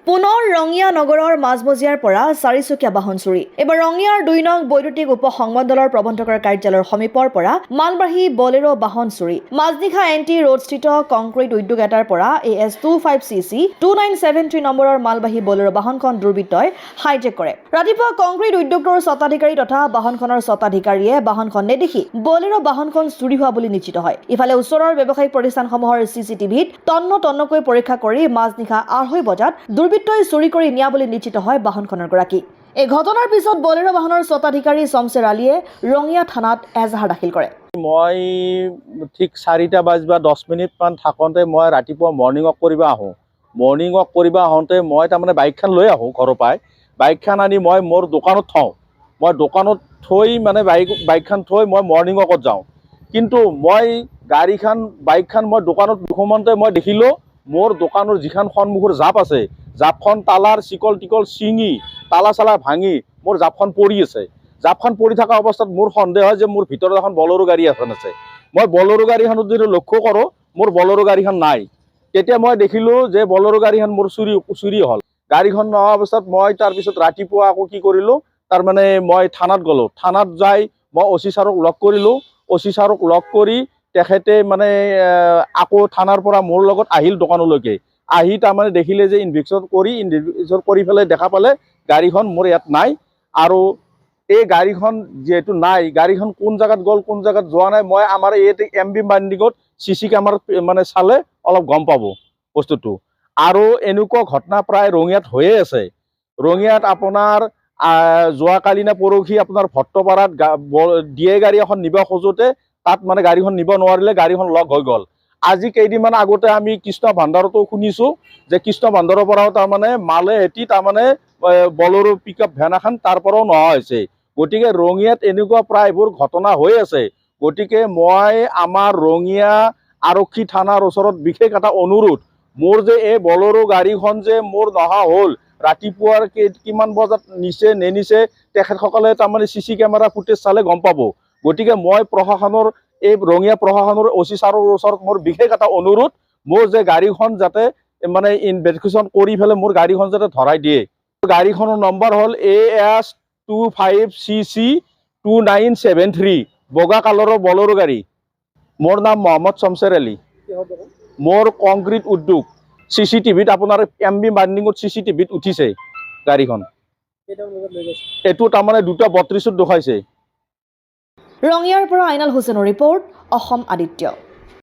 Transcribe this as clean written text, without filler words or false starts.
পুনৰ ৰঙিয়া নগৰৰ মাজমজিয়াৰ পৰা চাৰিচকীয়া বাহন চুৰি। এবাৰ ৰঙিয়াৰ ২ নং বৈদ্যুতিক উপ সংমণ্ডলৰ প্ৰবন্ধকৰ কাৰ্যালয়ৰ সমীপৰ পৰা মালবাহী বলেৰো বাহন চুৰি। মাজনিশা এনটি ৰোডস্থিত কংক্ৰিট উদ্যোগ এটাৰ পৰা AS25CC 2973 নম্বৰৰ মালবাহী বলেৰো বাহনখন দুৰ্বৃত্তই হাইজেক কৰে। ৰাতিপুৱা কংক্ৰিট উদ্যোগটোৰ স্বত্বাধিকাৰী তথা বাহনখনৰ স্বত্বাধিকাৰীয়ে বাহনখন নেদেখি বলেৰো বাহনখন চুৰি হোৱা বুলি নিশ্চিত হয়। ইফালে ওচৰৰ ব্যৱসায়িক প্ৰতিষ্ঠানসমূহৰ CCTVত তন্নকৈ পৰীক্ষা কৰি মাজনিশা ২:৩০ বজাত দুৰ্বৃত্তই চুৰি কৰি নিয়া বুলি নিশ্চিত হয় বাহনখনৰ গৰাকী। এই ঘটনাৰ পিছত বলেৰো বাহনৰ স্বত্বাধিকাৰী শমছেৰ আলীয়ে ৰঙিয়া থানাত এজাহাৰ দাখিল কৰে। মই ঠিক 4টা বাজিবা 10 মিনিটমান থাকোঁতে মই ৰাতিপুৱা মৰ্ণিং ৱাক কৰিব আহোঁ। মৰ্ণিং ৱাক কৰিব আহোঁতে মই তাৰমানে বাইকখন লৈ আহোঁ ঘৰৰ পৰাই। বাইকখন আনি মই মোৰ দোকানত থওঁ। মই দোকানত থৈ মানে বাইকখন থৈ মই মৰ্ণিং ৱাকত যাওঁ। কিন্তু মই বাইকখন মই দোকানত সোমাওঁতে মই দেখিলোঁ মোৰ দোকানৰ যিখন সন্মুখৰ জাপ আছে, জাপখন তালাৰ চিকল টিকল ছিঙি তালা চালা ভাঙি মোৰ জাপখন পৰি আছে। জাপখন পৰি থকা অৱস্থাত মোৰ সন্দেহ হয় যে মোৰ ভিতৰত এখন বলেৰো গাড়ী এখন আছে। মই বলেৰো গাড়ীখনত যদি লক্ষ্য কৰোঁ মোৰ বলেৰো গাড়ীখন নাই। তেতিয়া মই দেখিলোঁ যে বলেৰো গাড়ীখন মোৰ চুৰি হ'ল। গাড়ীখন নোহোৱা অৱস্থাত মই তাৰপিছত ৰাতিপুৱা আকৌ কি কৰিলোঁ, তাৰমানে মই থানাত গ'লোঁ। থানাত যাই মই OC ছাৰক লগ কৰিলোঁ। OC ছাৰক লগ কৰি তেখেতে মানে আকৌ থানাৰ পৰা মোৰ লগত আহিল দোকানলৈকে। আহি তাৰমানে দেখিলে যে ইনভেষ্টিগেশ্যন কৰি পেলাই দেখা পালে গাড়ীখন মোৰ ইয়াত নাই। আৰু এই গাড়ীখন যিহেতু নাই, গাড়ীখন কোন জেগাত গ'ল কোন জেগাত যোৱা নাই, মই আমাৰ ইয়াতে MB বান্ডিঙত CC কেমেৰাত মানে চালে অলপ গম পাব বস্তুটো। আৰু এনেকুৱা ঘটনা প্ৰায় ৰঙিয়াত হৈয়ে আছে। ৰঙিয়াত আপোনাৰ যোৱাকালি নে পৰহি আপোনাৰ ভট্টপাৰাত DA গাড়ী এখন নিব খোজোতে তাত মানে গাড়ীখন নিব নোৱাৰিলে, গাড়ীখন লক হৈ গ'ল। আজি কেইদিনমান আগতে আমি কৃষ্ণ ভাণ্ডাৰতো শুনিছোঁ যে কৃষ্ণ ভাণ্ডাৰৰ পৰাও তাৰমানে মালে এটি তাৰমানে বলেৰো পিকআপ ভেন এখন তাৰ পৰাও নোহোৱা হৈছে। গতিকে ৰঙিয়াত এনেকুৱা প্ৰায়বোৰ ঘটনা হৈ আছে। গতিকে মই আমাৰ ৰঙিয়া আৰক্ষী থানাৰ ওচৰত বিশেষ এটা অনুৰোধ, মোৰ যে এই বলেৰো গাড়ীখন যে মোৰ নহা হ'ল, ৰাতিপুৱাৰ কিমান বজাত নিছে নেনিছে তেখেতসকলে তাৰমানে CC কেমেৰা ফুটেজ চালে গম পাব। গতিকে মই প্ৰশাসনৰ এই ৰঙিয়া প্ৰশাসনৰ OC ছাৰৰ ওচৰত মোৰ বিশেষ এটা অনুৰোধ, মোৰ যে গাড়ীখন যাতে মানে ইনভেষ্টিগেশ্যন কৰি পেলাই মোৰ গাড়ীখন যাতে ধৰাই দিয়ে। গাড়ীখনৰ নম্বৰ হ'ল AS25CC 2973 বগা কালাৰৰ বলেৰো গাড়ী। মোৰ নাম মহম্মদ শমছেৰ আলী। মোৰ কংক্ৰিট উদ্যোগ। CCTVত আপোনাৰ MB বান্ডিঙত CCTVত উঠিছে গাড়ীখন। এইটো তাৰমানে 2:32 দেখাইছে। ৰঙিয়াৰ পৰা আইনাল হুছেইনৰ ৰিপৰ্ট, অসম আদিত্য।